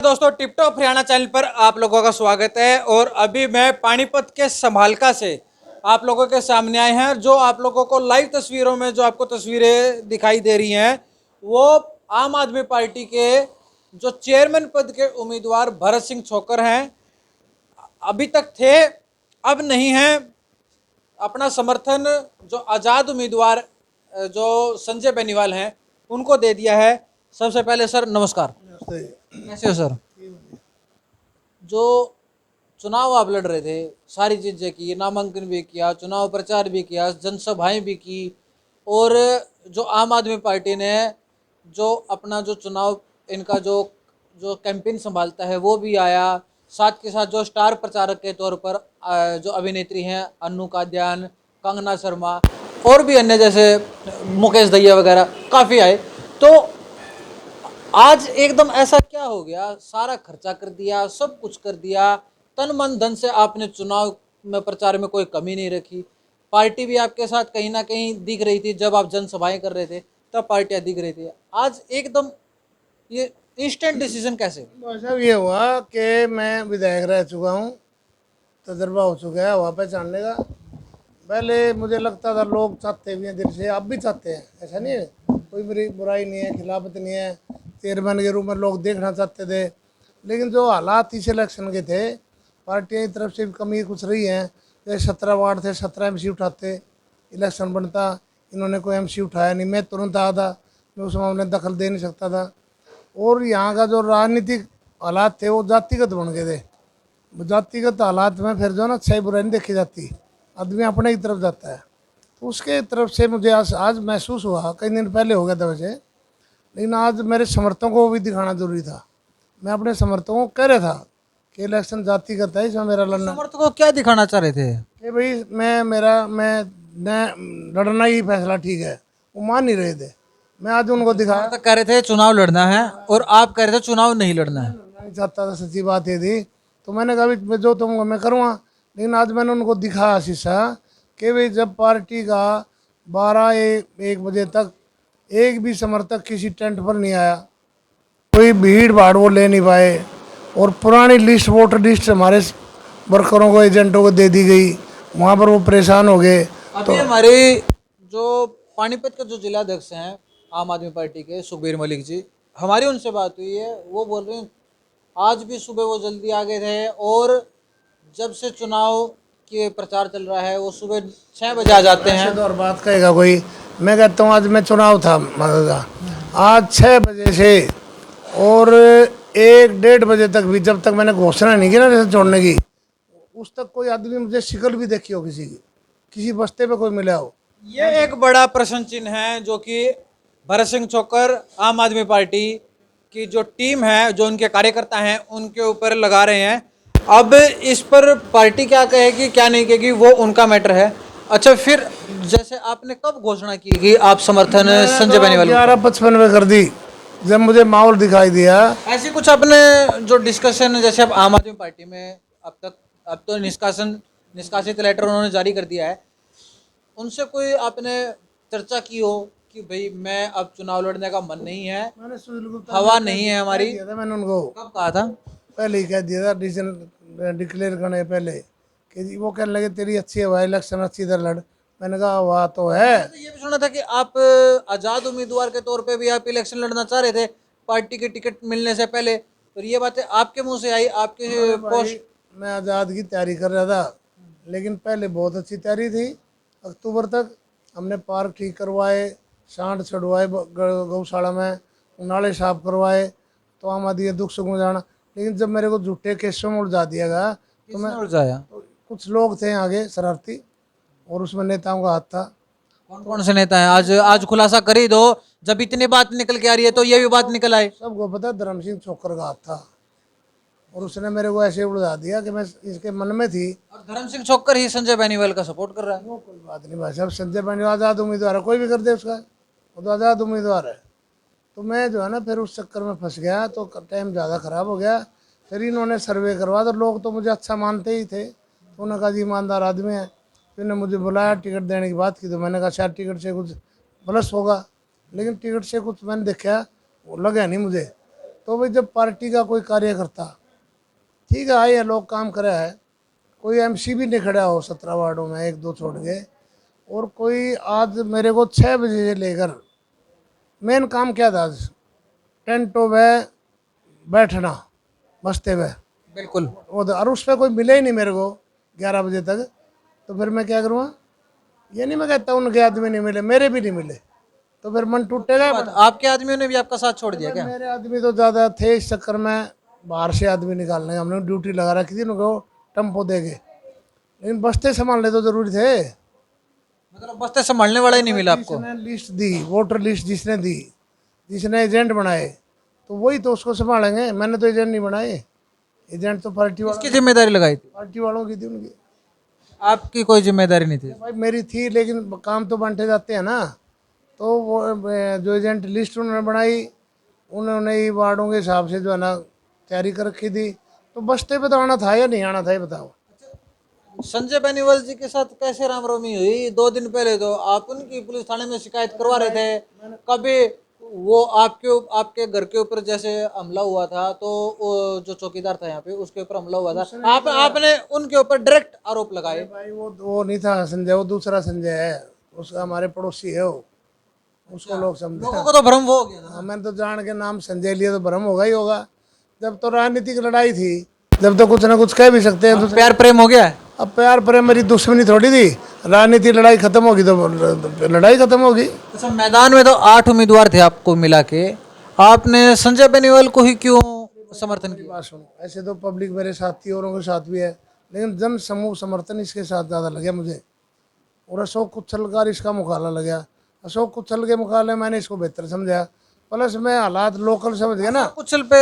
दोस्तों, tiptop Haryana channel पर आप लोगों का स्वागत है। और अभी मैं पानीपत के संभालका से आप लोगों के सामने आए हैं। जो आप लोगों को लाइव तस्वीरों में जो आपको तस्वीरें दिखाई दे रही हैं, वो आम आदमी पार्टी के जो चेयरमैन पद के उम्मीदवार भरत सिंह छोकर हैं। अभी तक थे, अब नहीं हैं। अपना समर्थन जो आज़ाद उम्मीदवार जो संजय बेनीवाल हैं उनको दे दिया है। सबसे पहले सर नमस्कार। कैसे हो सर? जो चुनाव आप लड़ रहे थे, सारी चीज़ें की, नामांकन भी किया, चुनाव प्रचार भी किया, जनसभाएं भी की, और जो आम आदमी पार्टी ने जो अपना जो चुनाव इनका जो जो कैंपेन संभालता है वो भी आया। साथ के साथ जो स्टार प्रचारक के तौर पर जो अभिनेत्री हैं अन्नू काद्यान, कंगना शर्मा और भी अन्य जैसे मुकेश दहिया वगैरह काफ़ी आए। तो आज एकदम ऐसा क्या हो गया? सारा खर्चा कर दिया, सब कुछ कर दिया, तन मन धन से आपने चुनाव में प्रचार में कोई कमी नहीं रखी। पार्टी भी आपके साथ कहीं ना कहीं दिख रही थी। जब आप जनसभाएं कर रहे थे तब पार्टियां दिख रही थी। आज एकदम ये इंस्टेंट डिसीजन कैसे? साहब ये हुआ कि मैं विधायक रह चुका हूँ, तजर्बा हो चुका है वहाँ पे जानने का। पहले मुझे लगता था लोग चाहते भी हैं दिल से, अब भी चाहते हैं, ऐसा नहीं है, कोई मेरी बुराई नहीं है, खिलाफत नहीं है। चेयरमैन के रूप में लोग देखना चाहते थे, लेकिन जो हालात इस इलेक्शन के थे, पार्टियों की तरफ से भी कमी कुछ रही है। जैसे 17 वार्ड थे, 17 MC उठाते, इलेक्शन बनता, इन्होंने कोई MC उठाया नहीं। मैं तुरंत आया था, मैं उस मामले में दखल दे नहीं सकता था। और यहाँ का जो राजनीतिक हालात थे वो जातिगत बन गए थे। जातिगत हालात में फिर जो ना अच्छाई बुराई नहीं देखी जाती, आदमी अपने की तरफ जाता है। तो उसके तरफ से मुझे आज महसूस हुआ, कई दिन पहले हो गया था वैसे, लेकिन आज मेरे समर्थकों को भी दिखाना जरूरी था। मैं अपने समर्थकों को कह रहा था कि इलेक्शन जातिगत है, इसमें मेरा लड़ना। समर्थकों को क्या दिखाना चाह रहे थे? कि भाई मैं लड़ना ही फैसला ठीक है, वो मान नहीं रहे थे। मैं आज उनको दिखाया। तक कह रहे थे चुनाव लड़ना है और आप कह रहे थे चुनाव नहीं लड़ना है। नहीं चाहता था, सच्ची बात ये थी। तो मैंने कहा भी जो तुम मैं करूँगा, लेकिन आज मैंने उनको दिखाया शीशा कि भाई जब पार्टी का 12-1 बजे तक एक भी समर्थक किसी टेंट पर नहीं आया, कोई भीड़ भाड़ वो ले नहीं पाए, और पुरानी लिस्ट, वोटर लिस्ट हमारे वर्करों को, एजेंटों को दे दी गई, वहाँ पर वो परेशान हो गए। अभी हमारे जो पानीपत के जो जिलाध्यक्ष हैं आम आदमी पार्टी के, सुखबीर मलिक जी, हमारी उनसे बात हुई है। वो बोल रहे हैं आज भी सुबह वो जल्दी आ गए थे, और जब से चुनाव के प्रचार चल रहा है वो सुबह 6 बजे आ जाते हैं। ऐसे तो और बात कहेगा कोई। मैं कहता हूँ आज मैं चुनाव था मददा, आज 6 बजे से और 1-1:30 बजे तक भी, जब तक मैंने घोषणा नहीं की ना जैसे छोड़ने की, उस तक कोई आदमी मुझे शिकल भी देखी हो किसी की, किसी बस्ते पे कोई मिला हो। ये एक बड़ा प्रश्न चिन्ह है जो कि भरत सिंह छोकर आम आदमी पार्टी की जो टीम है, जो उनके कार्यकर्ता हैं, उनके ऊपर लगा रहे हैं। अब इस पर पार्टी क्या कहेगी क्या नहीं कहेगी वो उनका मैटर है। अच्छा, फिर जैसे आपने कब घोषणा की कि आप समर्थन संजय बेनीवाल को? 11:55 में कर दी, जब मुझे माहौल दिखाई दिया। ऐसी कुछ आपने जो डिस्कशन, जैसे आप आम आदमी पार्टी में अब तो निष्कासित लेटर उन्होंने जारी कर दिया है, उनसे कोई आपने चर्चा की हो कि भाई मैं अब चुनाव लड़ने का मन नहीं है, मैंने सुनील गुप्ता हवा नहीं है हमारी? दिया था मैंने उनको, कब कहा था? पहले ही कह दिया था डिसीजन डिक्लेयर करने पहले, कि जी वो कहने लगे तेरी अच्छी हवा, इलेक्शन अच्छी तरह लड़। मैंने कहा हवा तो है। तो ये भी सुना था कि आप आजाद उम्मीदवार के तौर पे भी आप इलेक्शन लड़ना चाह रहे थे पार्टी की टिकट मिलने से पहले, और ये बातें आपके मुंह से आई, आपके पोस्ट। मैं आज़ाद की तैयारी कर रहा था, लेकिन पहले बहुत अच्छी तैयारी थी। अक्टूबर तक हमने पार्क ठीक करवाए, सांड छुड़वाए गौशाला में, नाले साफ करवाए, तो आम आदमी दुख सुख में जाना। लेकिन जब मेरे को झूठे केसों में उलझा दिया गया, तो मैं उलझाया? कुछ लोग थे आगे शरारती, और उसमें नेताओं का हाथ था। कौन कौन से नेता हैं? आज खुलासा कर ही दो, जब इतनी बात निकल के आ रही है तो ये भी बात निकल आए। सबको पता है धर्म सिंह छोकर का हाथ था, और उसने मेरे को ऐसे उलझा दिया कि मैं इसके मन में थी। और धर्म सिंह छोकर ही संजय बेनीवाल का सपोर्ट कर रहा है। वो कोई बात नहीं भाई साहब, संजय बेनीवाल आज़ाद उम्मीदवार है, कोई भी कर दे उसका, वो तो आज़ाद उम्मीदवार है। तो मैं जो है ना फिर उस चक्कर में फंस गया, तो टाइम ज़्यादा ख़राब हो गया। फिर इन्होंने सर्वे करवा, तो लोग तो मुझे अच्छा मानते ही थे, तो उन्होंने कहा जी ईमानदार आदमी है। फिर ने मुझे बुलाया, टिकट देने की बात की, तो मैंने कहा शायद टिकट से कुछ प्लस होगा, लेकिन टिकट से कुछ मैंने देखा वो लगा नहीं मुझे। तो भाई जब पार्टी का कोई कार्यकर्ता, ठीक है आए हैं लोग काम करे है, कोई एमसी भी नहीं खड़ा हो 17 वार्डों में, एक दो छोड़ के, और कोई आज मेरे को 6 बजे से लेकर मेन काम क्या था आज, टेंटों में बैठना बस्ते में, बिल्कुल। और उस पर कोई मिले ही नहीं मेरे को 11 बजे तक, तो फिर मैं क्या करूँगा? ये नहीं मैं कहता उनके आदमी नहीं मिले, मेरे भी नहीं मिले, तो फिर मन टूटेगा। आपके आदमियों ने भी आपका साथ छोड़ दिया क्या? मेरे आदमी तो ज़्यादा थे, इस चक्कर में बाहर से आदमी निकालने का हमने ड्यूटी लगा रखी थी उनको टेम्पो दे के, लेकिन बस्ते संभालने तो जरूरी थे। मतलब बस्ते संभालने वाला ही नहीं मिला आपको? जिसने लिस्ट दी, वोटर लिस्ट जिसने दी, जिसने एजेंट बनाए, तो वही तो उसको संभालेंगे। मैंने तो एजेंट नहीं बनाए, एजेंट तो किसकी जिम्मेदारी लगाई थी? पार्टी वालों की थी उनकी। आपकी कोई जिम्मेदारी नहीं थी? भाई मेरी थी, लेकिन काम तो बांटे जाते हैं ना, तो वो जो एजेंट लिस्ट उन्होंने बनाई, उन्होंने ही वार्डों के हिसाब से जो है ना तैयारी कर रखी थी, तो बस्ते पे तो आना था या नहीं आना था, ये बताओ। संजय बेनीवाल जी के साथ कैसे रामरमी हुई? 2 दिन पहले तो आप उनकी पुलिस थाने में शिकायत करवा रहे थे, कभी वो आपके घर के ऊपर जैसे हमला हुआ था, तो वो जो चौकीदार था यहाँ पे उसके ऊपर हमला हुआ था, आपने उनके ऊपर डायरेक्ट आरोप लगाए। भाई वो नहीं था संजय, वो दूसरा संजय है, उसका हमारे पड़ोसी है वो, उसको लोग समझे। लोगों को तो भ्रम हो गया था। हाँ, मैंने तो जान के नाम संजय लिया तो भ्रम होगा ही होगा। जब तो राजनीतिक लड़ाई थी, जब तो कुछ ना कुछ कह भी सकते हैं। प्यार प्रेम हो गया है। अब प्यार प्रेम मेरी दुश्मनी थोड़ी थी, राजनीतिक लड़ाई खत्म होगी तो लड़ाई खत्म होगी। अच्छा, मैदान में तो 8 उम्मीदवार थे आपको मिला के, आपने संजय बेनीवाल को ही क्यों समर्थन किया? बात सुनो, ऐसे तो पब्लिक मेरे साथ थी, औरों के साथ भी है, लेकिन जन समूह समर्थन इसके साथ ज़्यादा लगे मुझे, और अशोक कुचलकार इसका मुकाबला लग गया। अशोक कुचल के मुकाबले मैंने इसको बेहतर समझा, प्लस मैं हालात लोकल समझ गया ना। कुचल पे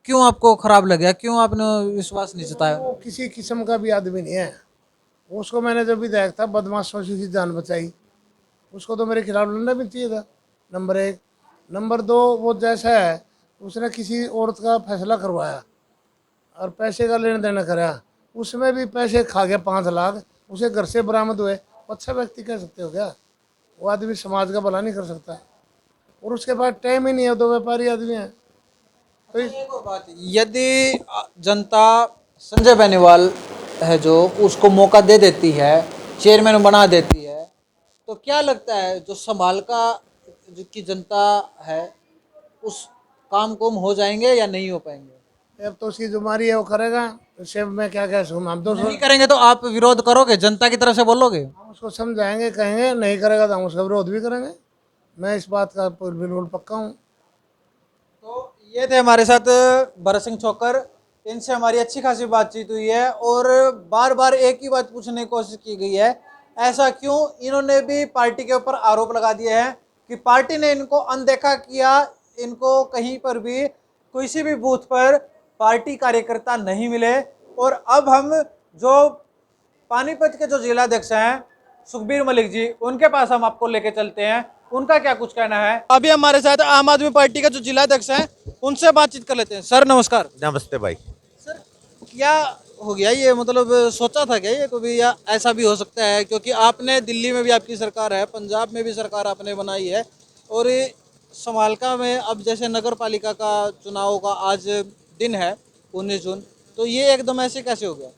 क्यों आपको खराब लगा? क्यों आपने विश्वास नहीं जताया? वो किसी किस्म का भी आदमी नहीं है, उसको मैंने जब भी देखा था बदमाशों से की जान बचाई, उसको तो मेरे खिलाफ लड़ना भी चाहिए था, नंबर 1। नंबर 2, वो जैसा है उसने किसी औरत का फैसला करवाया और पैसे का लेन देन कराया, उसमें भी पैसे खा गया 5 लाख, उसे घर से बरामद हुए। अच्छा व्यक्ति कह सकते हो क्या? वो आदमी समाज का भला नहीं कर सकता, और उसके पास टाइम ही नहीं है, तो व्यापारी आदमी है। तो एक और बात, यदि जनता संजय बेनीवाल है जो उसको मौका दे देती है, चेयरमैन बना देती है, तो क्या लगता है जो संभाल का जो की जनता है उस काम कुम हो जाएंगे या नहीं हो पाएंगे? अब तो उसकी जुमारी है, वो करेगा, इससे मैं क्या कह सकूँ। हम तो नहीं करेंगे तो आप विरोध करोगे, जनता की तरफ से बोलोगे? हम उसको समझाएंगे, कहेंगे, नहीं करेगा तो हम उसका विरोध भी करेंगे। मैं इस बात का बिल्कुल पक्का हूँ। तो ये थे हमारे साथ भरत सिंह छोकर, इनसे हमारी अच्छी खासी बातचीत हुई है, और बार बार एक ही बात पूछने की कोशिश की गई है, ऐसा क्यों? इन्होंने भी पार्टी के ऊपर आरोप लगा दिए हैं कि पार्टी ने इनको अनदेखा किया, इनको कहीं पर भी किसी भी बूथ पर पार्टी कार्यकर्ता नहीं मिले। और अब हम जो पानीपत के जो जिलाध्यक्ष हैं सुखबीर मलिक जी, उनके पास हम आपको लेके चलते हैं, उनका क्या कुछ कहना है। अभी हमारे साथ आम आदमी पार्टी का जो जिलाध्यक्ष हैं, उनसे बातचीत कर लेते हैं। सर नमस्कार। नमस्ते भाई। सर क्या हो गया ये, मतलब सोचा था क्या ये कभी, या ऐसा भी हो सकता है? क्योंकि आपने दिल्ली में भी आपकी सरकार है, पंजाब में भी सरकार आपने बनाई है, और ये समालका में अब जैसे नगर पालिका का चुनाव का आज दिन है 19 जून, तो ये एकदम ऐसे कैसे हो गया?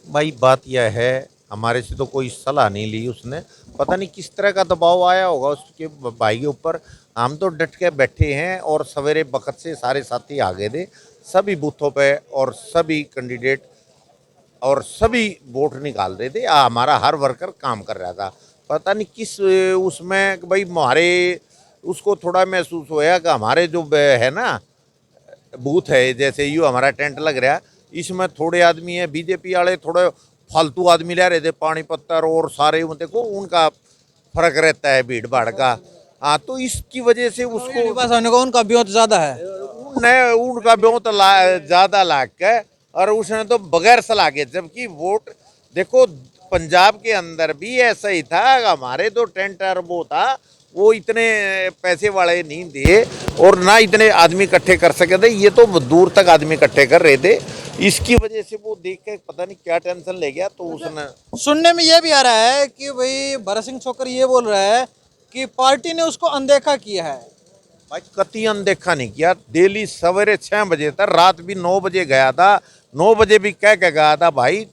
भाई बात यह है, हमारे से तो कोई सलाह नहीं ली उसने, पता नहीं किस तरह का दबाव आया होगा उसके भाई के ऊपर। हम तो डट के बैठे हैं, और सवेरे वक्त से सारे साथी आ गए थे सभी बूथों पे, और सभी कैंडिडेट और सभी वोट निकाल रहे थे। हमारा हर वर्कर काम कर रहा था, पता नहीं किस उसमें भाई हमारे उसको थोड़ा महसूस होया कि हमारे जो है ना बूथ है, जैसे यू हमारा टेंट लग रहा, इसमें थोड़े आदमी है बीजेपी वाले, थोड़े फालतू आदमी ले रहे थे, पानी पत्थर और सारे देखो उनका फर्क रहता है भीड़ भाड़ का। हाँ, तो इसकी वजह से उसको उनका ब्योत ज्यादा है, उनका ब्योत ज़्यादा लाग है, और उसने तो बगैर सलाह के, जबकि वोट देखो पंजाब के अंदर भी ऐसा ही था। हमारे तो टेंट और वो था, वो इतने पैसे वाले नहीं थे, और ना इतने आदमी इकट्ठे कर सके थे, ये तो दूर तक आदमी इकट्ठे कर रहे थे। इसकी वजह से वो देख के पता नहीं क्या टेंशन ले गया, तो उसने सुनने में ये भी आ रहा है कि भाई भरत सिंह छोकर ये बोल रहा है कि पार्टी ने उसको अनदेखा किया है। भाई कति अनदेखा नहीं किया। डेली सवेरे 6 बजे तक, रात भी 9 बजे गया था, 9 बजे भी कह के गया था भाई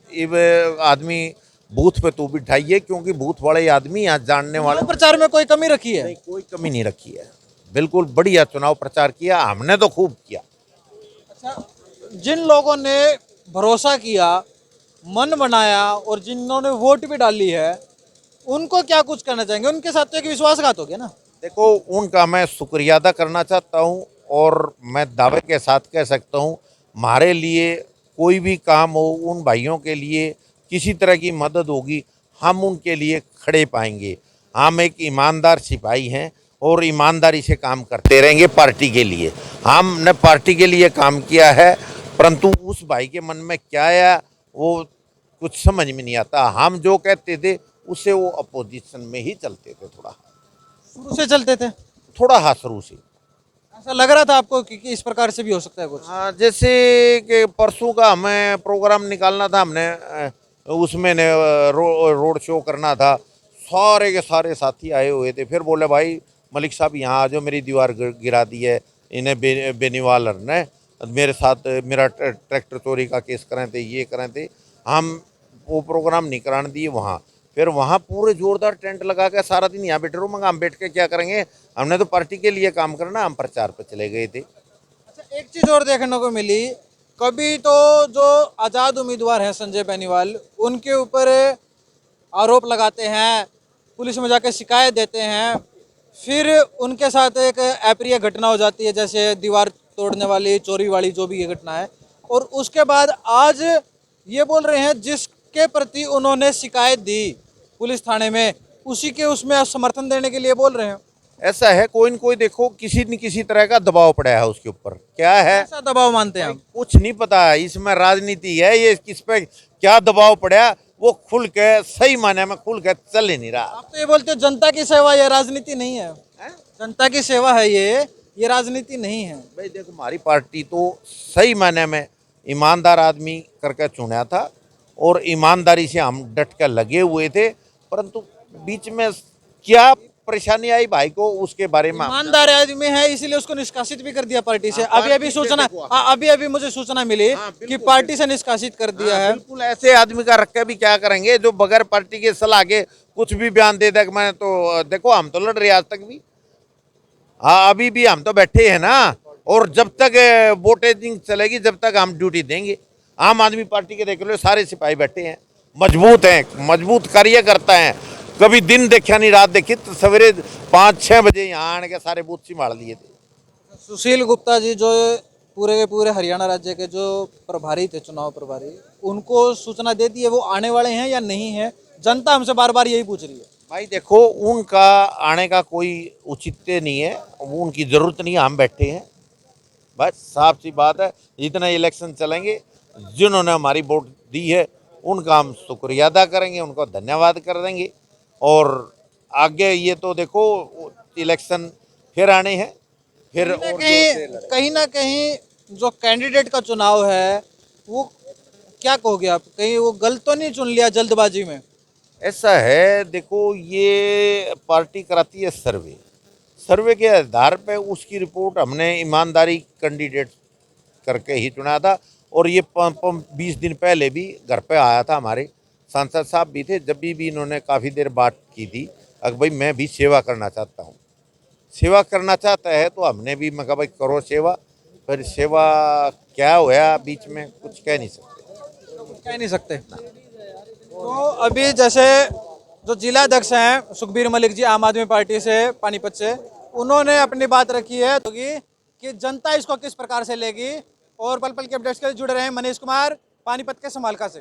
आदमी बूथ पे तू बिठाइए, क्योंकि बूथ वाले आदमी यहाँ जानने वाले। चुनाव प्रचार में कोई कमी रखी है? नहीं, कोई कमी नहीं रखी है, बिल्कुल बढ़िया चुनाव प्रचार किया हमने तो खूब किया। अच्छा, जिन लोगों ने भरोसा किया, मन बनाया और जिन्होंने वोट भी डाली है, उनको क्या कुछ करना चाहेंगे? उनके साथ तो एक विश्वासघात हो गया ना। देखो, उनका मैं शुक्रिया अदा करना चाहता हूँ और मैं दावे के साथ कह सकता हूँ, हमारे लिए कोई भी काम हो, उन भाइयों के लिए किसी तरह की मदद होगी, हम उनके लिए खड़े पाएंगे। हम एक ईमानदार सिपाही हैं और ईमानदारी से काम करते रहेंगे पार्टी के लिए। हमने पार्टी के लिए काम किया है, परंतु उस भाई के मन में क्या है वो कुछ समझ में नहीं आता। हम जो कहते थे उससे वो अपोजिशन में ही चलते थे, शुरू से चलते थे। थोड़ा हाँ शुरू से। ऐसा लग रहा था आपको कि इस प्रकार से भी हो सकता है कुछ? हाँ, जैसे कि परसों का हमें प्रोग्राम निकालना था, हमने उसमें रोड शो करना था, सारे के सारे साथी आए हुए थे। फिर बोले भाई मलिक साहब यहाँ आ जाओ, मेरी दीवार गिरा दी है इन्हें बेनीवालर ने, मेरे साथ मेरा ट्रैक्टर चोरी का केस करें थे, ये करें थे। हम वो प्रोग्राम नहीं कराने दिए वहाँ। फिर वहाँ पूरे जोरदार टेंट लगा के सारा दिन यहाँ बैठे रहो, मगर हम बैठ के क्या करेंगे, हमने तो पार्टी के लिए काम करना। हम प्रचार पर चले गए थे। अच्छा, एक चीज और देखने को मिली, कभी तो जो आज़ाद उम्मीदवार हैं संजय बेनीवाल, उनके ऊपर आरोप लगाते हैं, पुलिस में जाकर शिकायत देते हैं, फिर उनके साथ एक अप्रिय घटना हो जाती है, जैसे दीवार तोड़ने वाली, चोरी वाली, जो भी ये घटना है, और उसके बाद आज ये बोल रहे हैं जिसके प्रति उन्होंने शिकायत दी पुलिस थाने में, उसी के उसमें समर्थन देने के लिए बोल रहे हैं। ऐसा है, कोई न कोई देखो किसी न किसी तरह का दबाव पड़ा है उसके ऊपर। क्या है, ऐसा दबाव मानते हैं आप? कुछ नहीं पता है, इसमें राजनीति है, ये किस पे क्या दबाव पड़ा वो खुल के सही माने में खुल के चल ही नहीं रहा। आप तो ये बोलते हो जनता की सेवा, ये राजनीति नहीं है। जनता की सेवा है ये राजनीति नहीं है। भाई देखो, हमारी पार्टी तो सही माने में ईमानदार आदमी करके चुना था और ईमानदारी से हम डट कर लगे हुए थे, परंतु बीच में क्या परेशानी आई भाई को, उसके बारे में ईमानदार आदमी है, इसीलिए उसको निष्कासित भी कर दिया पार्टी से। अभी सूचना, अभी मुझे सूचना मिली कि पार्टी से निष्कासित कर दिया है। बिल्कुल, ऐसे आदमी का रख के भी क्या करेंगे जो बगैर पार्टी के सलाह के कुछ भी बयान दे दे। मैं तो देखो, हम तो लड़ रहे आज तक भी। हाँ, अभी भी हम तो बैठे हैं ना, और जब तक वोटिंग चलेगी जब तक हम ड्यूटी देंगे। आम आदमी पार्टी के देख लो, सारे सिपाही बैठे हैं, मजबूत हैं, मजबूत कार्यकर्ता हैं। कभी दिन देखा नहीं, रात देखी, तो सवेरे 5-6 बजे यहाँ आने के सारे बूथ संभाल लिए थे। सुशील गुप्ता जी जो पूरे के पूरे हरियाणा राज्य के जो प्रभारी थे, चुनाव प्रभारी, उनको सूचना दे दी है, वो आने वाले हैं या नहीं है? जनता हमसे बार बार यही पूछ रही है। भाई देखो, उनका आने का कोई औचित्य नहीं है, वो उनकी ज़रूरत नहीं है, हम बैठे हैं बस, साफ सी बात है। जितना इलेक्शन चलेंगे, जिन्होंने हमारी वोट दी है उनका हम शुक्रिया अदा करेंगे, उनको धन्यवाद कर देंगे। और आगे ये तो देखो, इलेक्शन फिर आने हैं, फिर कहीं ना कहीं जो कैंडिडेट का चुनाव है, वो क्या कहोगे आप, कहीं वो गलत तो नहीं चुन लिया जल्दबाजी में? ऐसा है, देखो, ये पार्टी कराती है सर्वे के आधार पे उसकी रिपोर्ट हमने ईमानदारी कैंडिडेट करके ही चुना था। और ये 20 दिन पहले भी घर पे आया था, हमारे सांसद साहब भी थे, जब भी इन्होंने काफ़ी देर बात की थी, अगर भाई मैं भी सेवा करना चाहता हूँ, सेवा करना चाहता है तो हमने भी, मैं कहा भाई करो सेवा। फिर सेवा क्या हुआ बीच में कुछ कह नहीं सकते। तो अभी जैसे जो जिला अध्यक्ष हैं सुखबीर मलिक जी, आम आदमी पार्टी से पानीपत से, उन्होंने अपनी बात रखी है कि जनता इसको किस प्रकार से लेगी। और पल पल के अपडेट्स के लिए जुड़े रहे। मनीष कुमार, पानीपत के समालका से।